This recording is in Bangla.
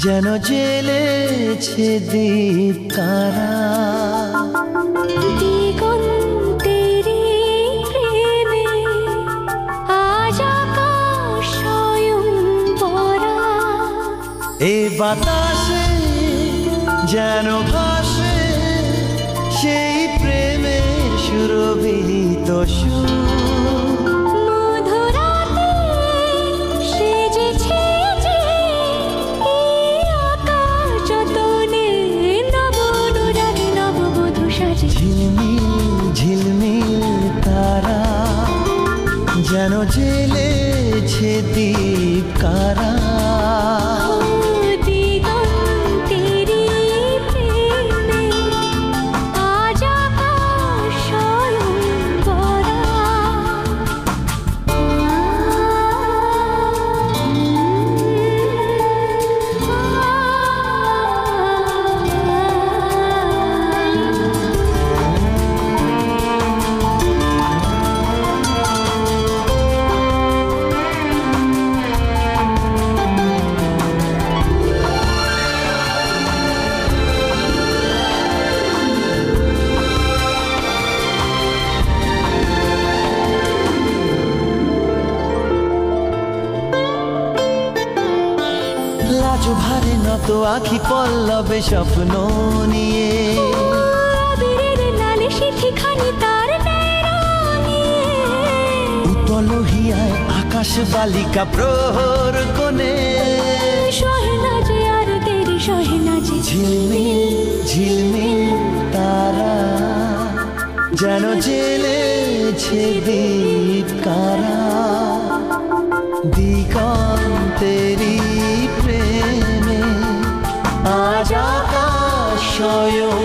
যেন জ্বেলেছে দীপ কারা। দিগন্তেরি প্রেমে আজ আকাশ স্বয়ং ভরা। এ বাতাসে যেন ভাসে সেই প্রেমের সুরভিত সুর। যেন জ্বেলেছে দীপ কারা। দিগন্তেরি প্রেমে আজ আকাশ স্বয়ং ভরা। লাজু ভারে নত আখি পল্লবে স্বপ্ন নিয়ে। উতল হিয়ায় আকাশ বালিকা প্রহর কোণে। ঝিলমিল ঝিলমিল তারা যেন জ্বেলেছে দীপ কারা। দিগন্তেরি প্রেমে আজ আকাশ স্বয়ং